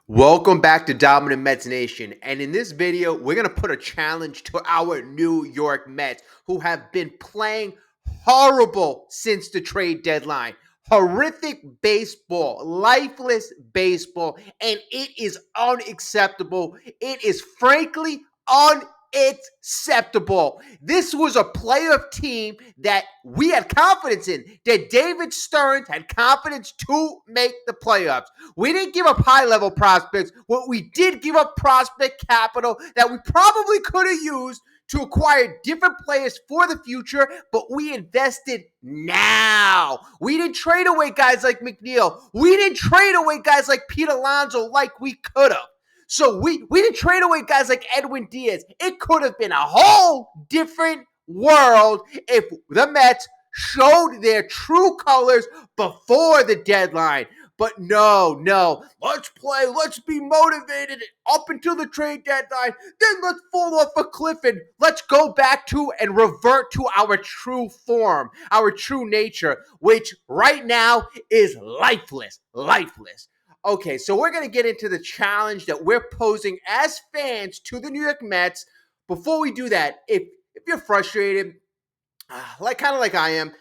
Welcome back to Dominant Mets Nation. And in this video, we're going to put a challenge to our New York Mets, who have been playing horrible since the trade deadline. Horrific baseball, lifeless baseball, and it is unacceptable. It is frankly unacceptable. This was a playoff team that we had confidence in, that David Stearns had confidence to make the playoffs. We didn't give up high-level prospects. What we did give up prospect capital that we probably could have used to acquire different players for the future, but we invested now. We didn't trade away guys like McNeil. We didn't trade away guys like Pete Alonso like we could have. So we didn't trade away guys like Edwin Diaz. It could have been a whole different world if the Mets showed their true colors before the deadline. But no. Let's play. Let's be motivated up until the trade deadline. Then let's fall off a cliff and let's go back to and revert to our true form, our true nature, which right now is lifeless. Okay, so we're going to get into the challenge that we're posing as fans to the New York Mets. Before we do that, if you're frustrated, like I am,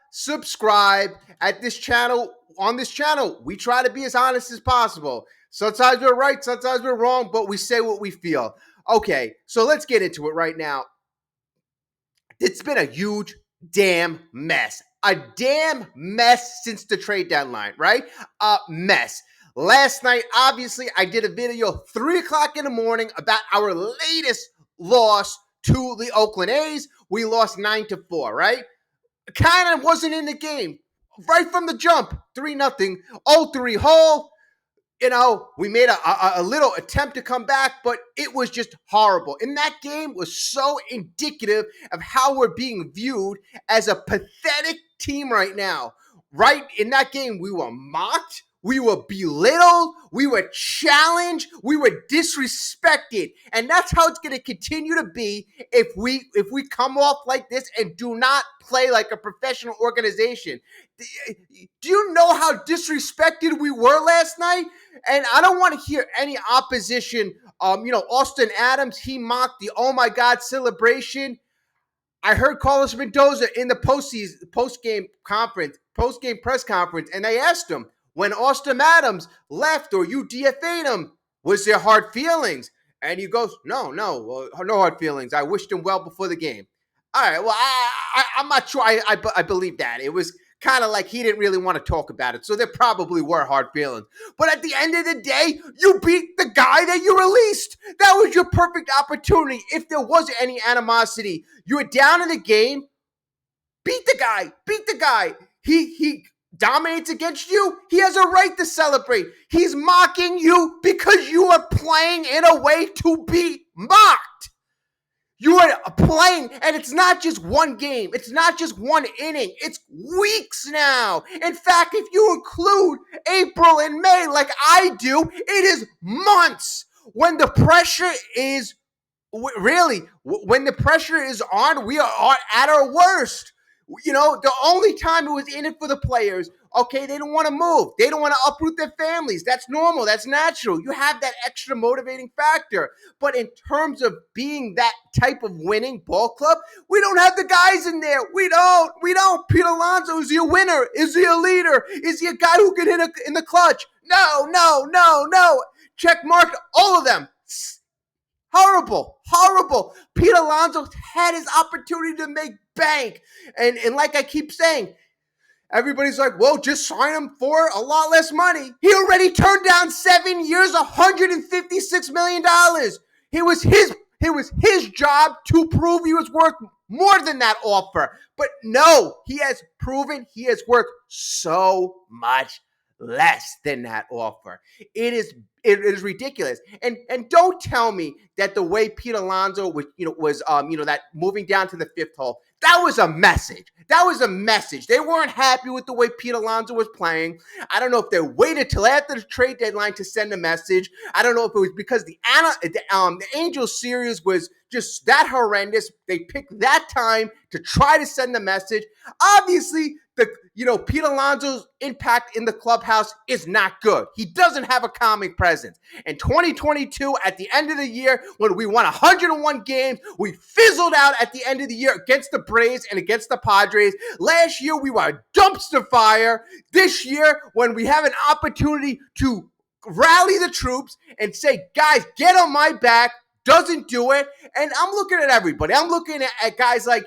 subscribe at this channel. On this channel, we try to be as honest as possible. Sometimes we're right, sometimes we're wrong, but we say what we feel. Okay, so let's get into it right now. It's been a huge damn mess. A damn mess since the trade deadline, right? A mess. Last night, obviously, I did a video 3 o'clock in the morning about our latest loss to the Oakland A's. We lost 9-4, right? Kind of wasn't in the game. Right from the jump, 3-0, 0-3 hole. We made a little attempt to come back, but it was just horrible. And that game was so indicative of how we're being viewed as a pathetic team right now. Right in that game, we were mocked. We were belittled, we were challenged, we were disrespected. And that's how it's going to continue to be if we come off like this and do not play like a professional organization. Do you know how disrespected we were last night? And I don't want to hear any opposition. Austin Adams, he mocked the oh my God celebration. I heard Carlos Mendoza in the post-game press conference, and they asked him, when Austin Adams left or you DFA'd him, was there hard feelings? And he goes, no hard feelings. I wished him well before the game. All right, well, I'm not sure I believe that. It was kind of like he didn't really want to talk about it, so there probably were hard feelings. But at the end of the day, you beat the guy that you released. That was your perfect opportunity. If there was any animosity, you were down in the game, beat the guy. He dominates against you. He has a right to celebrate. He's mocking you because you are playing in a way to be mocked. You are playing, and it's not just one game. It's not just one inning. It's weeks now. In fact, if you include April and May like I do, it is months. When the pressure is when the pressure is on, we are at our worst. The only time it was in it for the players, okay, they don't want to move. They don't want to uproot their families. That's normal. That's natural. You have that extra motivating factor. But in terms of being that type of winning ball club, we don't have the guys in there. We don't. Pete Alonso, is he a winner? Is he a leader? Is he a guy who can hit in the clutch? No. Check mark all of them. Horrible. Pete Alonso had his opportunity to make bank. And like I keep saying, everybody's like, well, just sign him for a lot less money. He already turned down 7 years, $156 million. It was his job to prove he was worth more than that offer. But no, he has proven he is worth so much less than that offer. It is ridiculous. And don't tell me that the way Pete Alonso was that moving down to the fifth hole, that was a message. They weren't happy with the way Pete Alonso was playing. I don't know if they waited till after the trade deadline to send a message. I don't know if it was because the Angels series was just that horrendous. They picked that time to try to send the message. Obviously, Pete Alonso's impact in the clubhouse is not good. He doesn't have a calming presence. In 2022, at the end of the year, when we won 101 games, we fizzled out at the end of the year against the Braves and against the Padres. Last year, we were a dumpster fire. This year, when we have an opportunity to rally the troops and say, guys, get on my back, doesn't do it. And I'm looking at everybody. I'm looking at guys like,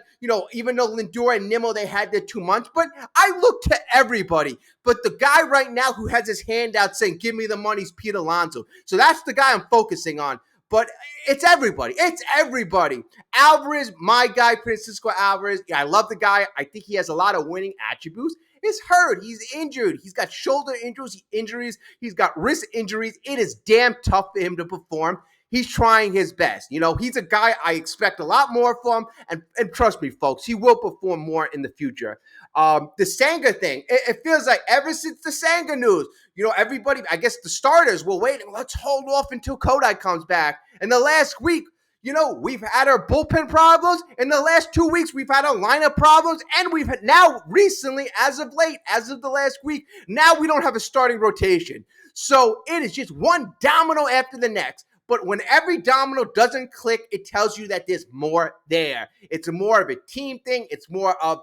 even though Lindor and Nimmo, they had their 2 months, but I look to everybody. But the guy right now who has his hand out saying, give me the money is Pete Alonso. So that's the guy I'm focusing on. But it's everybody. It's everybody. Alvarez, my guy, Francisco Alvarez. Yeah, I love the guy. I think he has a lot of winning attributes. He's hurt. He's injured. He's got shoulder injuries. He's got wrist injuries. It is damn tough for him to perform. He's trying his best. He's a guy I expect a lot more from, and trust me, folks, he will perform more in the future. The Senga thing, it feels like ever since the Senga news, everybody, I guess the starters were waiting. Let's hold off until Kodai comes back. And the last week, we've had our bullpen problems. In the last 2 weeks, we've had our lineup problems. And we've had now recently, as of late, as of the last week, now we don't have a starting rotation. So it is just one domino after the next. But when every domino doesn't click, it tells you that there's more there. It's more of a team thing. It's more of,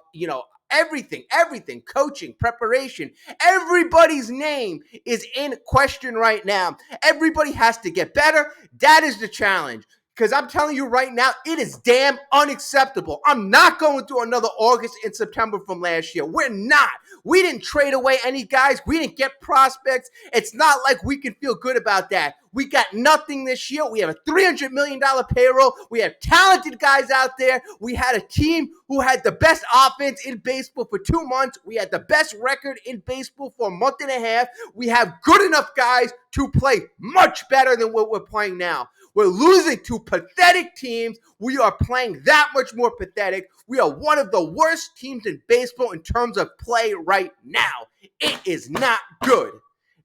everything, coaching, preparation. Everybody's name is in question right now. Everybody has to get better. That is the challenge. Because I'm telling you right now, it is damn unacceptable. I'm not going through another August and September from last year. We're not. We didn't trade away any guys. We didn't get prospects. It's not like we can feel good about that. We got nothing this year. We have a $300 million payroll. We have talented guys out there. We had a team who had the best offense in baseball for 2 months. We had the best record in baseball for a month and a half. We have good enough guys to play much better than what we're playing now. We're losing to pathetic teams. We are playing that much more pathetic. We are one of the worst teams in baseball in terms of play right now. It is not good.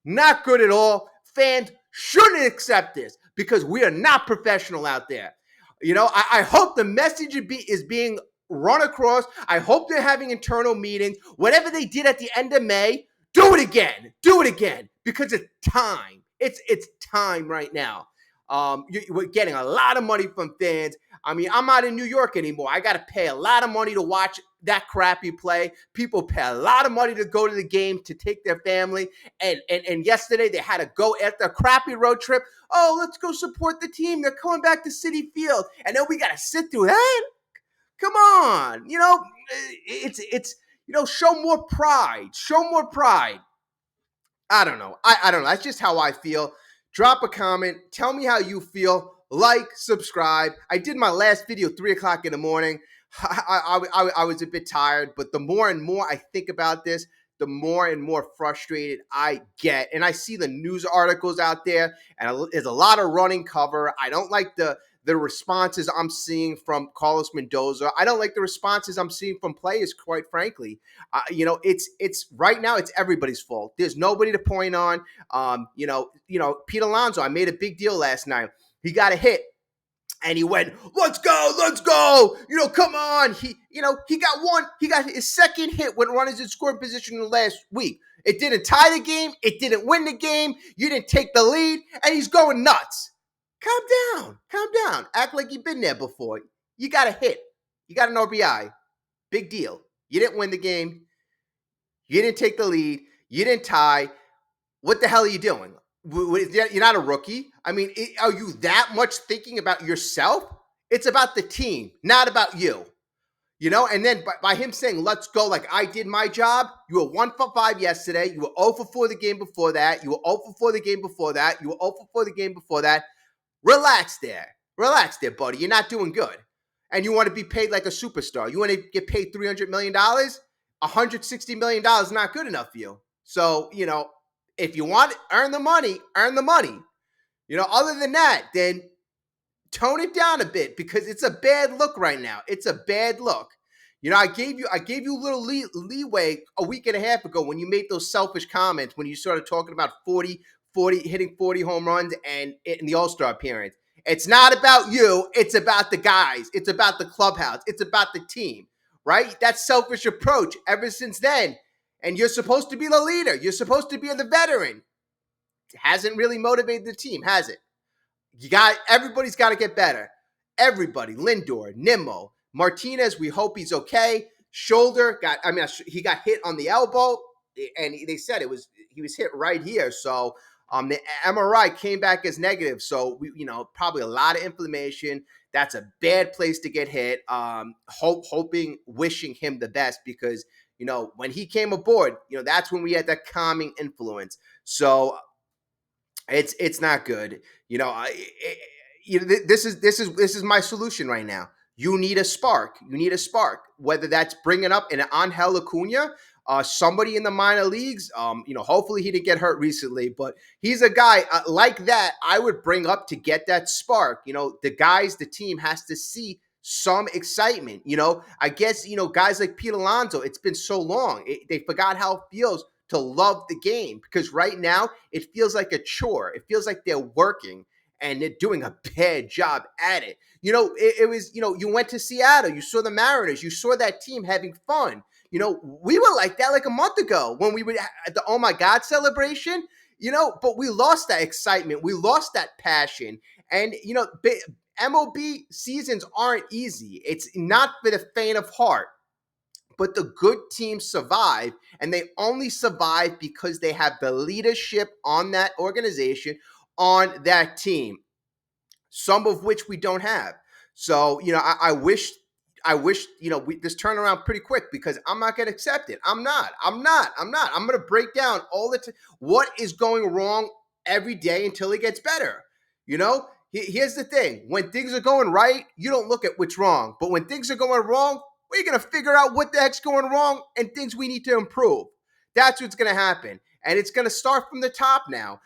Not good at all. Fans shouldn't accept this because we are not professional out there. I hope the message is being run across. I hope they're having internal meetings. Whatever they did at the end of May, do it again. Do it again because it's time. It's time right now. We're getting a lot of money from fans. I'm not in New York anymore. I got to pay a lot of money to watch that crappy play. People pay a lot of money to go to the game to take their family. And yesterday they had to go after a crappy road trip. Oh, let's go support the team. They're coming back to Citi Field. And then we got to sit through that? Come on. It's show more pride. Show more pride. I don't know. I don't know. That's just how I feel. Drop a comment. Tell me how you feel. Like, subscribe. I did my last video 3 o'clock in the morning. I was a bit tired, but the more and more I think about this, the more and more frustrated I get. And I see the news articles out there, and there's a lot of running cover. I don't like the responses I'm seeing from Carlos Mendoza. I don't like the responses I'm seeing from players, quite frankly. It's right now, it's everybody's fault. There's nobody to point on. Pete Alonso, I made a big deal last night. He got a hit. And he went, let's go. Come on. He got one. He got his second hit when runners in scoring position in the last week. It didn't tie the game. It didn't win the game. You didn't take the lead. And he's going nuts. Calm down. Act like you've been there before. You got a hit. You got an RBI. Big deal. You didn't win the game. You didn't take the lead. You didn't tie. What the hell are you doing? You're not a rookie. Are you that much thinking about yourself? It's about the team, not about you. And then by him saying, let's go, like I did my job, you were 1 for 5 yesterday. You were 0 for 4 the game before that. You were 0 for 4 the game before that. You were 0 for 4 the game before that. Relax there, buddy. You're not doing good. And you want to be paid like a superstar. You want to get paid $300 million? $160 million is not good enough for you. So, if you want to earn the money, earn the money. Other than that, then tone it down a bit because it's a bad look right now. It's a bad look. I gave you a little leeway a week and a half ago when you made those selfish comments, when you started talking about 40, hitting 40 home runs and in the All-Star appearance. It's not about you. It's about the guys. It's about the clubhouse. It's about the team. right? That selfish approach ever since then. And you're supposed to be the leader. You're supposed to be the veteran. It hasn't really motivated the team, has it? Everybody's got to get better. Everybody, Lindor, Nimmo, Martinez, we hope he's okay. He got hit on the elbow, and they said he was hit right here. So the MRI came back as negative. So probably a lot of inflammation. That's a bad place to get hit. Wishing him the best, because when he came aboard, that's when we had that calming influence. So it's not good. This is my solution right now. You need a spark. You need a spark. Whether that's bringing up an Angel Acuna, somebody in the minor leagues. Hopefully he didn't get hurt recently, but he's a guy like that I would bring up to get that spark. The team has to see some excitement. I guess guys like Pete Alonso. It's been so long. They forgot how it feels to love the game, because right now it feels like a chore. It feels like they're working and they're doing a bad job at it. It was, you went to Seattle, you saw the Mariners, you saw that team having fun. We were like that like a month ago when we were at the Oh My God celebration, but we lost that excitement. We lost that passion. And, MLB seasons aren't easy. It's not for the faint of heart. But the good teams survive, and they only survive because they have the leadership on that organization, on that team, some of which we don't have. So, I wish, this turn around pretty quick, because I'm not going to accept it. I'm not. I'm going to break down what is going wrong every day until it gets better. Here's the thing. When things are going right, you don't look at what's wrong. But when things are going wrong, we're going to figure out what the heck's going wrong and things we need to improve. That's what's going to happen. And it's going to start from the top now.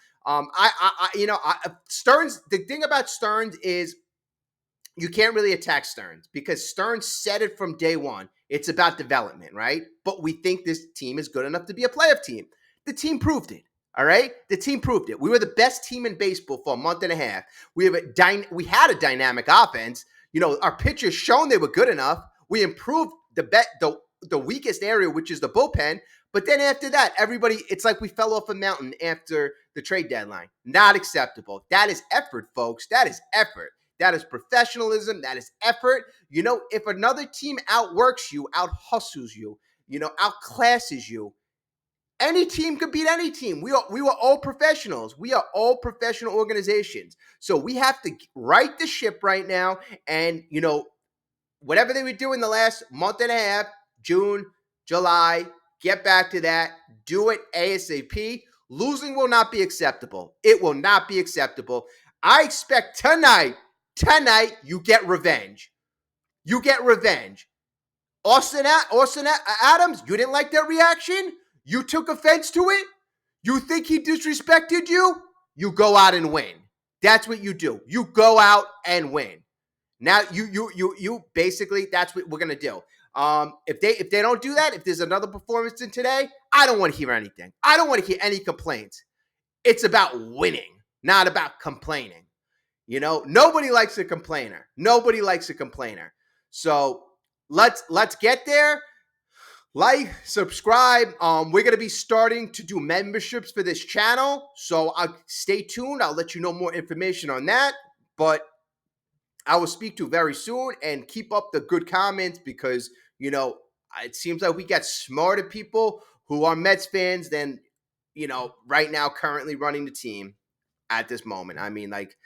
Stearns, the thing about Stearns is you can't really attack Stearns, because Stearns said it from day one. It's about development, right? But we think this team is good enough to be a playoff team. The team proved it. All right, the team proved it. We were the best team in baseball for a month and a half. We had a dynamic offense. Our pitchers shown they were good enough. We improved the weakest area, which is the bullpen. But then after that, it's like we fell off a mountain after the trade deadline. Not acceptable. That is effort, folks. That is effort. That is professionalism. That is effort. If another team outworks you, out-hustles you, outclasses you, any team could beat any team. We were all professionals. We are all professional organizations. So we have to right the ship right now. And, whatever they were doing the last month and a half, June, July, get back to that. Do it ASAP. Losing will not be acceptable. It will not be acceptable. I expect tonight, you get revenge. You get revenge. Austin Adams, you didn't like that reaction? You took offense to it? You think he disrespected you? You go out and win. That's what you do. You go out and win. Now you basically, that's what we're gonna do. If they don't do that, if there's another performance in today, I don't want to hear anything. I don't want to hear any complaints. It's about winning, not about complaining. Nobody likes a complainer. Nobody likes a complainer. So let's get there. Like, subscribe. We're going to be starting to do memberships for this channel. So stay tuned. I'll let you know more information on that. But I will speak to you very soon, and keep up the good comments, because, it seems like we got smarter people who are Mets fans than, right now currently running the team at this moment. I mean, like,